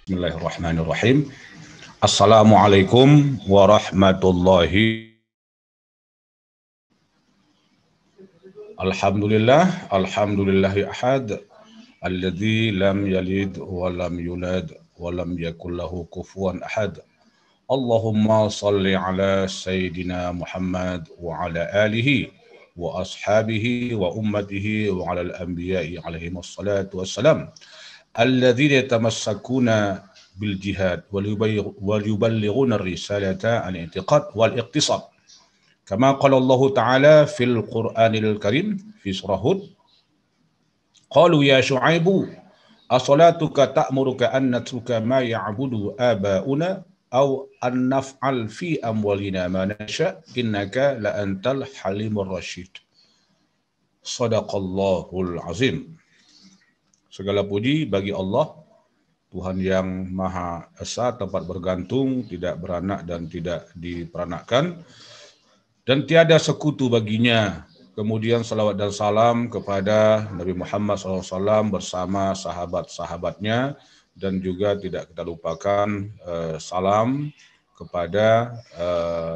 Bismillahirrahmanirrahim. Assalamualaikum warahmatullahi. Alhamdulillahi ahad, alladzi lam yalid wa lam yulad wa lam yakul lahu kufuwan ahad. Allahumma salli ala Sayyidina Muhammad wa ala alihi wa ashabihi wa ummatihi wa ala al-anbiya'i alaihi wassalatu wassalam. Alladzina yatamassakuna bil jihad wal yuballighuna ar-risalata al-i'tiqad wal iqtisad. Kama qala Allah Ta'ala fil Qur'anil Karim fi surah Hud. Qalu ya Syu'aibu as-salatuka ta'muruka an natruka ma ya'budu aba'una aw an naf'al fi amwalina ma nasha innaka la antal halimur rasyid. Shadaqallahul azim. Segala puji bagi Allah, Tuhan yang Maha Esa, tempat bergantung, tidak beranak dan tidak diperanakkan, dan tiada sekutu baginya. Kemudian salawat dan salam kepada Nabi Muhammad SAW bersama sahabat-sahabatnya, dan juga tidak kita lupakan salam kepada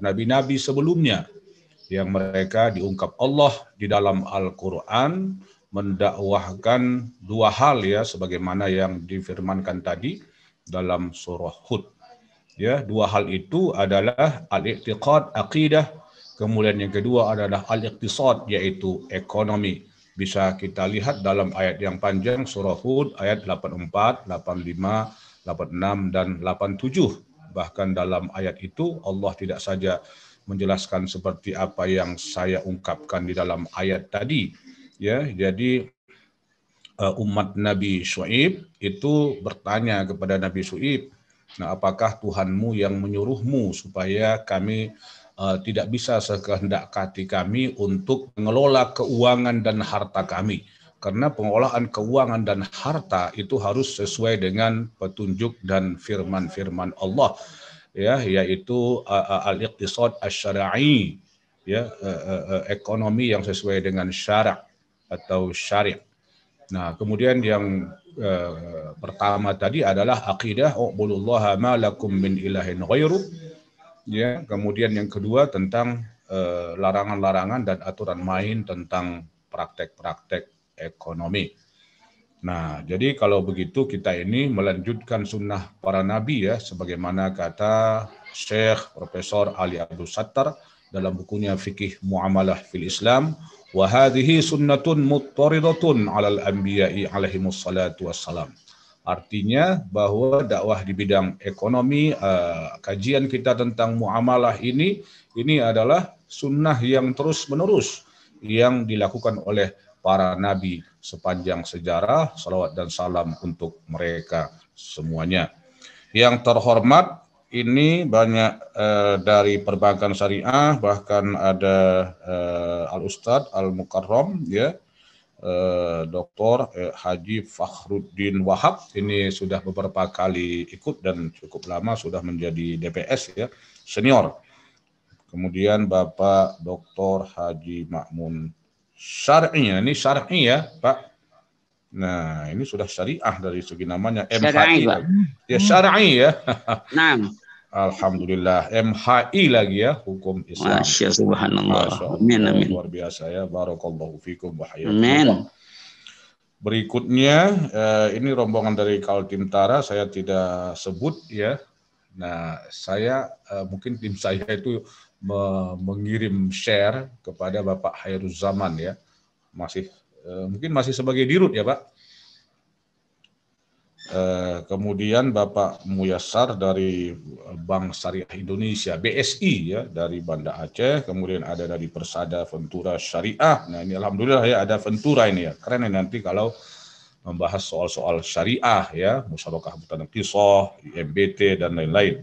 nabi-nabi sebelumnya yang mereka diungkap Allah di dalam Al-Quran mendakwahkan dua hal, ya, sebagaimana yang difirmankan tadi dalam surah Hud. Ya, dua hal itu adalah al-i'tiqad, aqidah, kemudian yang kedua adalah al-iqtisad, yaitu ekonomi. Bisa kita lihat dalam ayat yang panjang surah Hud ayat 84, 85, 86 dan 87. Bahkan dalam ayat itu Allah tidak saja menjelaskan seperti apa yang saya ungkapkan di dalam ayat tadi. Ya, jadi umat Nabi Syuaib itu bertanya kepada Nabi Syuaib, nah, apakah Tuhanmu yang menyuruhmu supaya kami tidak bisa sekehendak hati kami untuk mengelola keuangan dan harta kami? Karena pengelolaan keuangan dan harta itu harus sesuai dengan petunjuk dan firman-firman Allah, ya, yaitu al-iqtisad asy-syar'i, ya, ekonomi yang sesuai dengan syarak atau syariat. Nah, kemudian yang pertama tadi adalah aqidah, u'budullaha ma lakum min ilahin ghairu. Ya, kemudian yang kedua tentang larangan-larangan dan aturan main tentang praktek-praktek ekonomi. Nah, jadi kalau begitu kita ini melanjutkan sunnah para nabi, ya, sebagaimana kata Syekh Profesor Ali Abdul Sattar dalam bukunya Fikih Muamalah fil Islam, wa hadhihi sunnatun muttaridatun 'alal anbiya'i alaihimus salatu wassalam. Artinya bahwa dakwah di bidang ekonomi, kajian kita tentang muamalah ini adalah sunnah yang terus-menerus yang dilakukan oleh para nabi sepanjang sejarah. Salawat dan salam untuk mereka semuanya. Yang terhormat, ini banyak dari perbankan syariah, bahkan ada Al-Ustadz Al-Mukarram, ya, Dr. Haji Fakhruddin Wahab. Ini sudah beberapa kali ikut dan cukup lama sudah menjadi DPS, ya, senior. Kemudian Bapak Dr. Haji Ma'mun Syar'i, ini Syar'i, ya, Pak. Nah, ini sudah syariah dari segi namanya, MHI. Ya, Syar'i, ya. Nah. Alhamdulillah, MHI lagi, ya, hukum Islam. Masya subhanallah. Masya Allah, amin, amin. luar biasa, ya. Barakallahu fikum wa hayakum. Amin. Berikutnya, ini rombongan dari Kaltim Tara, saya tidak sebut, ya. Nah, saya mungkin tim saya itu mengirim share kepada Bapak Hairuz Zaman, ya. Mungkin masih sebagai dirut, ya, Pak. Kemudian Bapak Muyassar dari Bank Syariah Indonesia, BSI, ya, dari Banda Aceh. Kemudian ada dari Persada Ventura Syariah. Nah, ini alhamdulillah, ya, ada Ventura ini, ya. Keren, ya, nanti kalau membahas soal-soal syariah, ya, Musyarakah Hutan Qisah, IMBT dan lain-lain.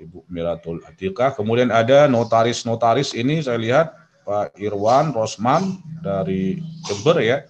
Ibu Miratul Atikah. Kemudian ada notaris-notaris ini, saya lihat Pak Irwan Rosman dari Jember, ya.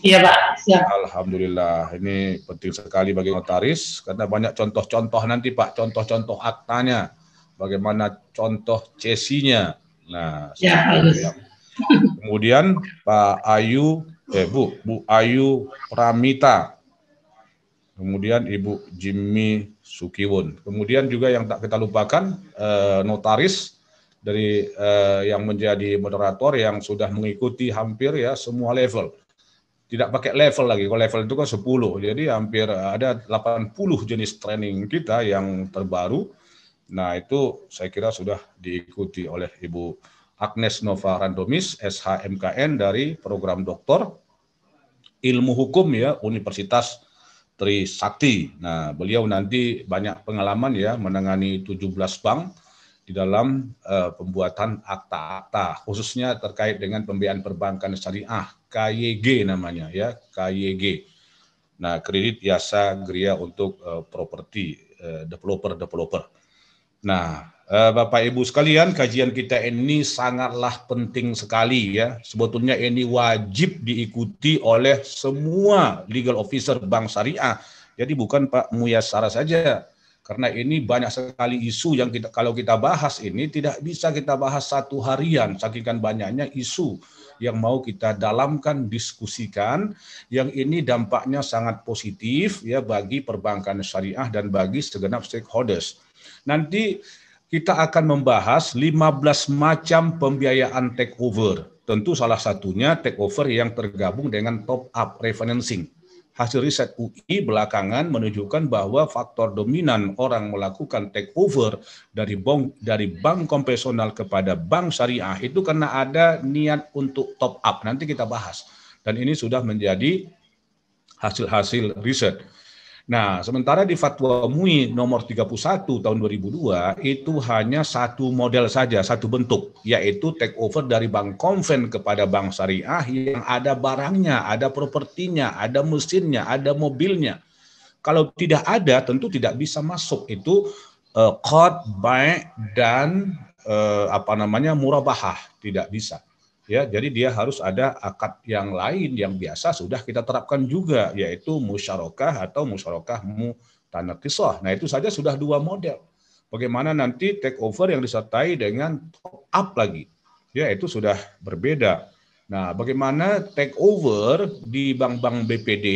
Iya, Pak. Siap. Alhamdulillah, ini penting sekali bagi notaris karena banyak contoh-contoh nanti, Pak, contoh-contoh aktanya, bagaimana contoh cesinya. Nah, ya, kemudian Pak Ayu, Bu Ayu Pramita. kemudian Ibu Jimmy Sukiwon. Kemudian juga yang tak kita lupakan notaris dari yang menjadi moderator yang sudah mengikuti hampir ya semua level. Tidak pakai level lagi, kalau level itu kan 10, jadi hampir ada 80 jenis training kita yang terbaru. Nah itu saya kira sudah diikuti oleh Ibu Agnes Nova Randomis, SHMKN dari program doktor ilmu hukum ya Universitas Trisakti. Nah beliau nanti banyak pengalaman ya menangani 17 bank di dalam pembuatan akta-akta, khususnya terkait dengan pembiayaan perbankan syariah, KYG namanya ya, KYG. Nah, kredit jasa geria untuk properti developer. Nah, Bapak Ibu sekalian, kajian kita ini sangatlah penting sekali ya. Sebetulnya ini wajib diikuti oleh semua legal officer bank syariah. Jadi bukan Pak Muyassara saja. Karena ini banyak sekali isu yang kalau kita bahas ini tidak bisa kita bahas satu harian, saking banyaknya isu yang mau kita dalamkan, diskusikan, yang ini dampaknya sangat positif ya bagi perbankan syariah dan bagi segenap stakeholders. Nanti kita akan membahas 15 macam pembiayaan takeover. Tentu salah satunya takeover yang tergabung dengan top up refinancing. Hasil riset UI belakangan menunjukkan bahwa faktor dominan orang melakukan takeover dari bank konvensional kepada bank syariah itu karena ada niat untuk top up. Nanti kita bahas. Dan ini sudah menjadi hasil-hasil riset. Nah, sementara di Fatwa MUI nomor 31 tahun 2002 itu hanya satu model saja, satu bentuk, yaitu take over dari bank konven kepada bank syariah yang ada barangnya, ada propertinya, ada mesinnya, ada mobilnya. Kalau tidak ada, tentu tidak bisa masuk. Itu qad, bai' dan murabahah, tidak bisa. Ya, jadi dia harus ada akad yang lain yang biasa sudah kita terapkan juga, yaitu musyarakah atau musyarakah mutanaqisah. Nah, itu saja sudah dua model. Bagaimana nanti take over yang disertai dengan top up lagi. Ya, itu sudah berbeda. Nah, bagaimana take over di bank-bank BPD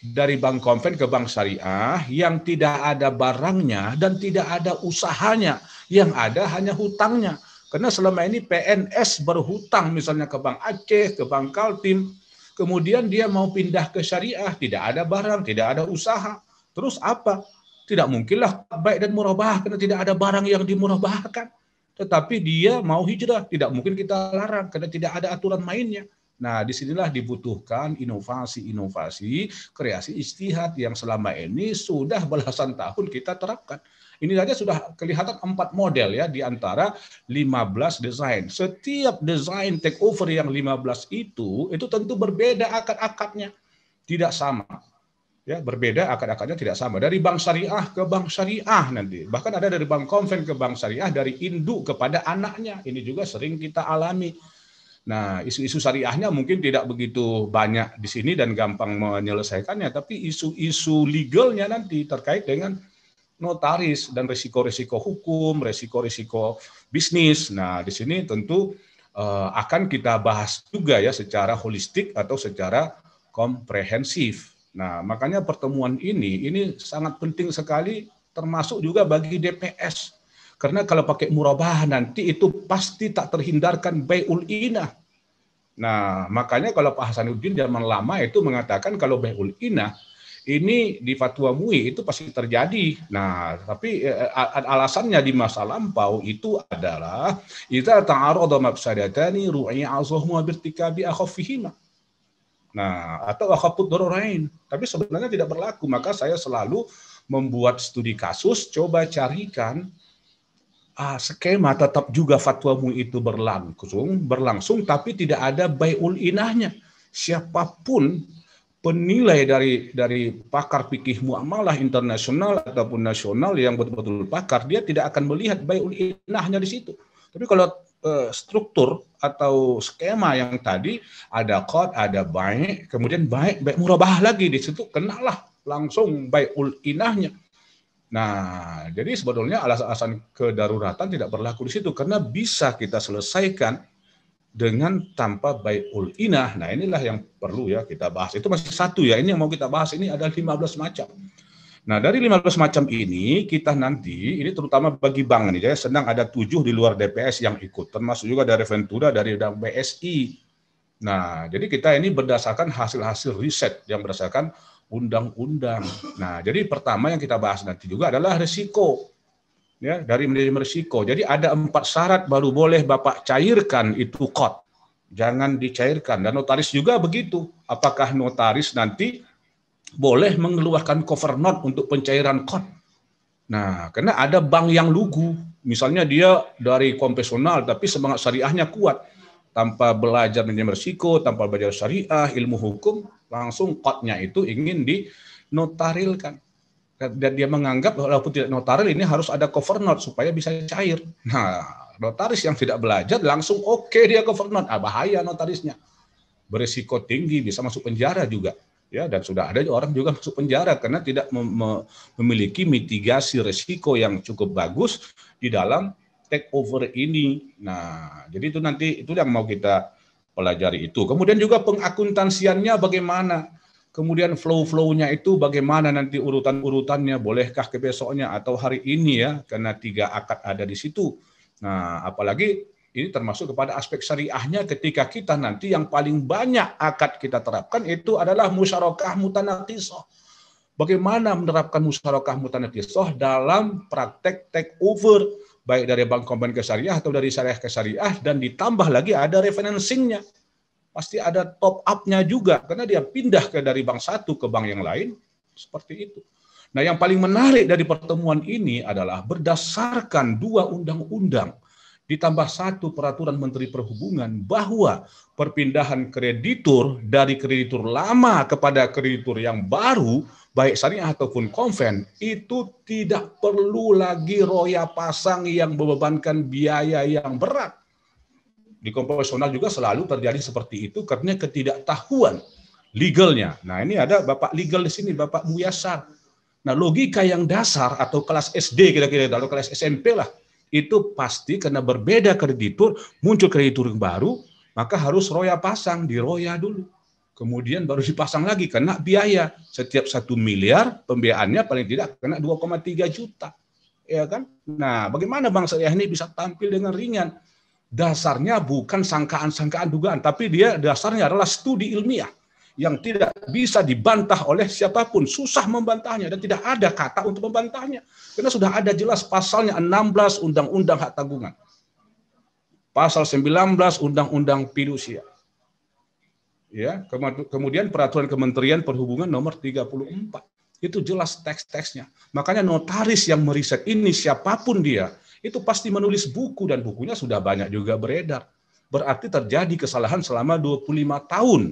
dari bank konven ke bank syariah yang tidak ada barangnya dan tidak ada usahanya, yang ada hanya hutangnya. Karena selama ini PNS berhutang misalnya ke Bank Aceh, ke Bank Kaltim, kemudian dia mau pindah ke syariah, tidak ada barang, tidak ada usaha. Terus apa? Tidak mungkinlah baik dan murabahah karena tidak ada barang yang dimurabahkan. Tetapi dia mau hijrah, tidak mungkin kita larang karena tidak ada aturan mainnya. Nah, disinilah dibutuhkan inovasi-inovasi, kreasi ijtihad yang selama ini sudah belasan tahun kita terapkan. Ini saja sudah kelihatan 4 model ya di antara 15 desain. Setiap desain take over yang 15 itu tentu berbeda akad-akadnya. Tidak sama. Ya, berbeda akad-akadnya tidak sama. Dari bank syariah ke bank syariah nanti. Bahkan ada dari bank konven ke bank syariah, dari induk kepada anaknya. Ini juga sering kita alami. Nah, isu-isu syariahnya mungkin tidak begitu banyak di sini dan gampang menyelesaikannya, tapi isu-isu legalnya nanti terkait dengan notaris dan risiko-risiko hukum, risiko-risiko bisnis. Nah, di sini tentu akan kita bahas juga ya secara holistik atau secara komprehensif. Nah, makanya pertemuan ini sangat penting sekali termasuk juga bagi DPS. Karena kalau pakai murabahah nanti itu pasti tak terhindarkan bai'ul inah. Nah, makanya kalau Pak Hasanuddin zaman lama itu mengatakan kalau bai'ul inah ini di fatwa MUI itu pasti terjadi. Nah, tapi alasannya di masa lampau itu adalah idza ta'arada mafsadatani ru'iya azhuma birtikabi akhaffihima. Nah, atau akhafud dararain. Tapi sebenarnya tidak berlaku. Maka saya selalu membuat studi kasus, coba carikan skema tetap juga fatwa MUI itu berlangsung tapi tidak ada bai'ul inahnya. Siapapun penilai dari pakar fikih muamalah internasional ataupun nasional yang betul-betul pakar, dia tidak akan melihat bai'ul inahnya di situ. Tapi kalau struktur atau skema yang tadi ada qad, ada bai', kemudian bai' murabahah lagi di situ, kenalah langsung bai'ul inahnya. Nah, jadi sebetulnya alasan kedaruratan tidak berlaku di situ karena bisa kita selesaikan dengan tanpa bai'ul inah. Nah, inilah yang perlu ya kita bahas. Itu masih satu ya, ini yang mau kita bahas ini ada 15 macam. Nah, dari 15 macam ini, kita nanti, ini terutama bagi bank nih, saya senang ada 7 di luar DPS yang ikut, termasuk juga dari Ventura, dari BSI. Nah, jadi kita ini berdasarkan hasil-hasil riset yang berdasarkan undang-undang. Nah, jadi pertama yang kita bahas nanti juga adalah risiko. Ya, dari manajemen risiko. Jadi ada 4 syarat baru boleh Bapak cairkan itu KOT. Jangan dicairkan. Dan notaris juga begitu. Apakah notaris nanti boleh mengeluarkan cover note untuk pencairan KOT. Nah, karena ada bank yang lugu, misalnya dia dari konvensional tapi semangat syariahnya kuat, tanpa belajar manajemen risiko, tanpa belajar syariah, ilmu hukum, langsung KOT-nya itu ingin dinotarilkan. Dan dia menganggap walaupun tidak notaril ini harus ada cover note supaya bisa cair. Nah, notaris yang tidak belajar langsung oke dia cover note, bahaya notarisnya. Berisiko tinggi, bisa masuk penjara juga. Ya, dan sudah ada orang juga masuk penjara karena tidak memiliki mitigasi risiko yang cukup bagus di dalam take over ini. Nah, jadi itu nanti itu yang mau kita pelajari itu. Kemudian juga pengakuntansiannya bagaimana? Kemudian flow-flow-nya itu bagaimana nanti urutan-urutannya, bolehkah ke besoknya atau hari ini ya, karena 3 akad ada di situ. Nah, apalagi ini termasuk kepada aspek syariahnya ketika kita nanti yang paling banyak akad kita terapkan itu adalah musyarakah mutanaqishah. Bagaimana menerapkan musyarakah mutanaqishah dalam praktek take over, baik dari bank komponen ke syariah atau dari syariah ke syariah, dan ditambah lagi ada refinancingnya. Pasti ada top up-nya juga, karena dia pindah dari bank satu ke bank yang lain, seperti itu. Nah, yang paling menarik dari pertemuan ini adalah berdasarkan 2 undang-undang, ditambah 1 peraturan Menteri Perhubungan, bahwa perpindahan kreditur dari kreditur lama kepada kreditur yang baru, baik syariah ataupun konven, itu tidak perlu lagi roya pasang yang membebankan biaya yang berat. Di konvensional juga selalu terjadi seperti itu karena ketidaktahuan legalnya. Nah, ini ada Bapak legal di sini, Bapak Muyasar. Nah, logika yang dasar atau kelas SD kira-kira, atau kelas SMP lah, itu pasti karena berbeda kreditur, muncul kreditur yang baru, maka harus roya pasang, diroya dulu. Kemudian baru dipasang lagi, kena biaya. Setiap 1 miliar, pembiayaannya paling tidak kena 2,3 juta. Ya kan? Nah, bagaimana Bank Syariah ini bisa tampil dengan ringan? Dasarnya bukan sangkaan-sangkaan dugaan, tapi dia dasarnya adalah studi ilmiah yang tidak bisa dibantah oleh siapapun, susah membantahnya dan tidak ada kata untuk membantahnya. Karena sudah ada jelas pasalnya 16 Undang-Undang Hak Tanggungan. Pasal 19 Undang-Undang Fidusia. Ya, kemudian peraturan Kementerian Perhubungan nomor 34. Itu jelas teks-teksnya. Makanya notaris yang meriset ini siapapun dia, itu pasti menulis buku dan bukunya sudah banyak juga beredar. Berarti terjadi kesalahan selama 25 tahun.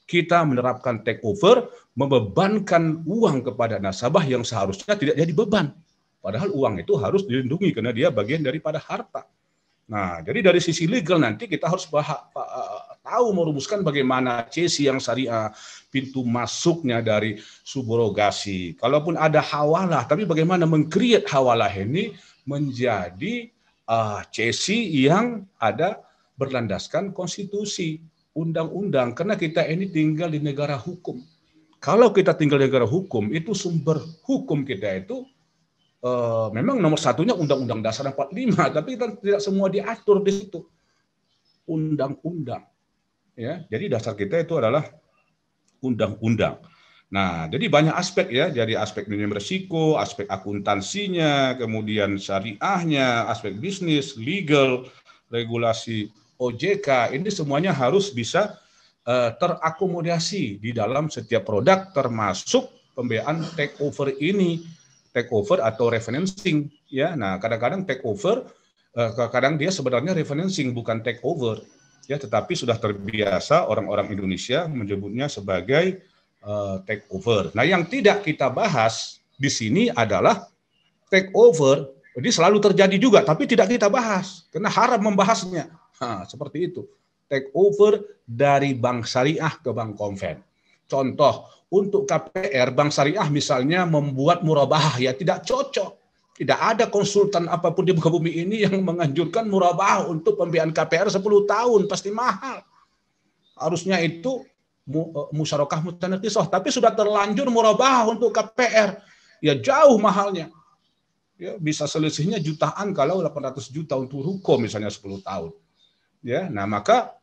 Kita menerapkan take over, membebankan uang kepada nasabah yang seharusnya tidak jadi beban. Padahal uang itu harus dilindungi karena dia bagian daripada harta. Nah, jadi dari sisi legal nanti kita harus tahu merumuskan bagaimana CESI yang syariah, pintu masuknya dari subrogasi. Kalaupun ada hawalah, tapi bagaimana meng-create hawalah ini menjadi CESI yang ada berlandaskan konstitusi, undang-undang, karena kita ini tinggal di negara hukum. Kalau kita tinggal di negara hukum, itu sumber hukum kita itu memang nomor satunya Undang-Undang Dasar 45, tapi tidak semua diatur di situ. Undang-undang. Ya, jadi dasar kita itu adalah undang-undang. Nah, jadi banyak aspek ya, jadi aspek manajemen risiko, aspek akuntansinya, kemudian syariahnya, aspek bisnis, legal, regulasi OJK, ini semuanya harus bisa terakomodasi di dalam setiap produk, termasuk pembiayaan take over ini. Take over atau refinancing, ya. Nah, kadang-kadang take over, kadang dia sebenarnya refinancing bukan take over, ya. Tetapi sudah terbiasa orang-orang Indonesia menyebutnya sebagai take over. Nah, yang tidak kita bahas di sini adalah take over. Jadi selalu terjadi juga, tapi tidak kita bahas karena haram membahasnya. Nah, seperti itu. Take over dari bank syariah ke bank konven. Contoh, untuk KPR, bank syariah misalnya membuat murabahah, ya tidak cocok. Tidak ada konsultan apapun di muka bumi ini yang menganjurkan murabahah untuk pembiayaan KPR 10 tahun, pasti mahal. Harusnya itu musyarakah mutanaqisah, tapi sudah terlanjur murabahah untuk KPR. Ya jauh mahalnya. Ya, bisa selisihnya jutaan kalau 800 juta untuk ruko misalnya 10 tahun. Ya, nah maka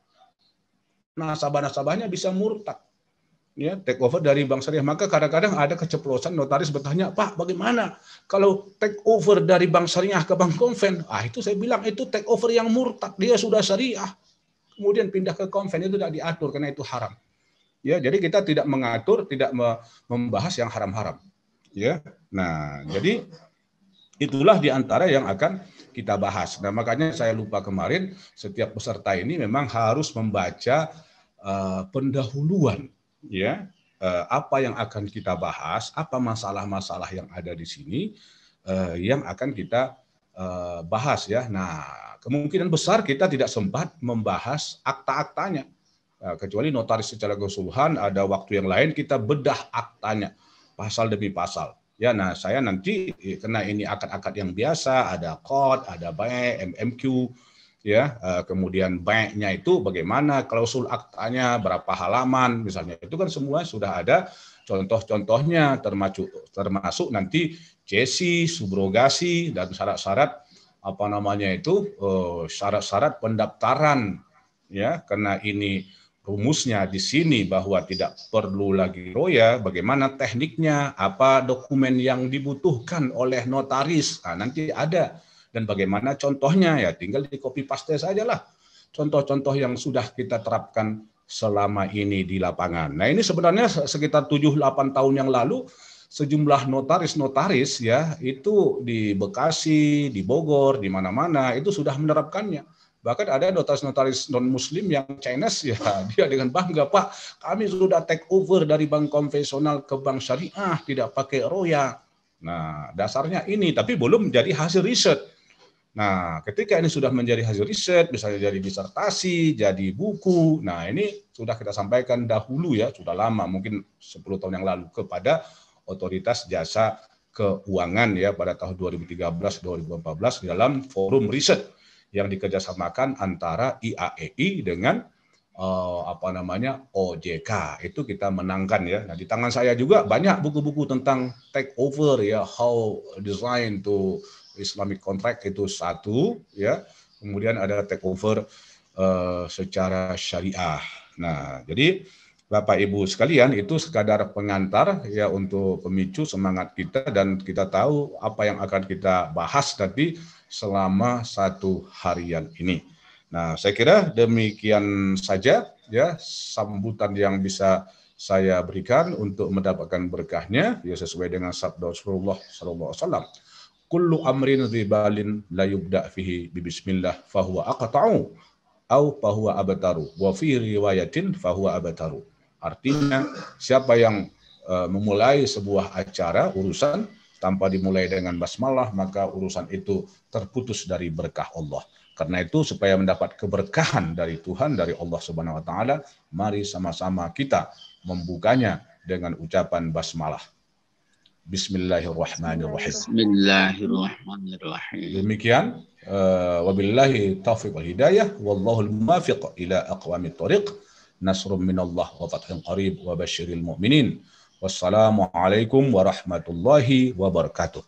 nasabah-nasabahnya bisa murtad. Ya, take over dari bank syariah. Maka kadang-kadang ada keceplosan, notaris bertanya, Pak, bagaimana kalau take over dari bank syariah ke bank konven? Itu saya bilang itu take over yang murtad, dia sudah syariah, kemudian pindah ke konven, itu tidak diatur karena itu haram. Ya, jadi kita tidak mengatur, tidak membahas yang haram-haram. Ya, nah jadi itulah diantara yang akan kita bahas. Nah, makanya saya lupa kemarin, setiap peserta ini memang harus membaca pendahuluan. Ya, apa yang akan kita bahas, apa masalah-masalah yang ada di sini yang akan kita bahas ya. Nah, kemungkinan besar kita tidak sempat membahas akta-aktanya, kecuali notaris secara keseluruhan ada waktu yang lain kita bedah aktanya pasal demi pasal. Ya, nah saya nanti karena ini akad-akad yang biasa, ada qad, ada bai', MMQ. Ya, kemudian baiknya itu bagaimana, klausul aktanya berapa halaman misalnya, itu kan semua sudah ada contoh-contohnya, termasuk nanti cesi, subrogasi, dan syarat-syarat apa namanya itu syarat-syarat pendaftaran ya, karena ini rumusnya di sini bahwa tidak perlu lagi roya, bagaimana tekniknya, apa dokumen yang dibutuhkan oleh notaris, nah, nanti ada. Dan bagaimana contohnya, ya tinggal di copy paste sajalah contoh-contoh yang sudah kita terapkan selama ini di lapangan. Nah, ini sebenarnya sekitar 7-8 tahun yang lalu sejumlah notaris-notaris ya itu di Bekasi, di Bogor, di mana-mana itu sudah menerapkannya. Bahkan ada notaris-notaris non-muslim yang Chinese ya, dia dengan bangga, Pak, kami sudah take over dari bank konvensional ke bank syariah, tidak pakai roya. Nah, dasarnya ini, tapi belum jadi hasil riset. Nah, ketika ini sudah menjadi hasil riset, misalnya jadi disertasi, jadi buku, nah ini sudah kita sampaikan dahulu ya, sudah lama, mungkin 10 tahun yang lalu kepada Otoritas Jasa Keuangan ya pada tahun 2013-2014 di dalam forum riset yang dikerjasamakan antara IAEI dengan OJK. Itu kita menangkan ya. Nah, di tangan saya juga banyak buku-buku tentang take over ya, how design to Islamic contract itu satu ya, kemudian ada take over secara syariah. Nah, jadi Bapak Ibu sekalian itu sekadar pengantar ya untuk pemicu semangat kita, dan kita tahu apa yang akan kita bahas nanti selama 1 harian ini. Nah, saya kira demikian saja ya sambutan yang bisa saya berikan untuk mendapatkan berkahnya ya sesuai dengan sabda Rasulullah sallallahu alaihi wasallam. Kullu amrin dhibalin la yubda fihi bismillah fahuwa aqta'u au fahuwa abtaru wa fi riwayatin fahuwa abtaru. Artinya siapa yang memulai sebuah acara urusan tanpa dimulai dengan basmalah, maka urusan itu terputus dari berkah Allah. Karena itu supaya mendapat keberkahan dari Tuhan, dari Allah Subhanahu wa taala, mari sama-sama kita membukanya dengan ucapan basmalah. Bismillahirrahmanirrahim. Bismillahirrahmanirrahim. Demikian wabillahi taufiq wal hidayah wallahul muwaffiq ila aqwamit thoriq. Nasrun minallah wa fathun qarib wa basyiril mu'minin. Wassalamu alaikum warahmatullahi wabarakatuh.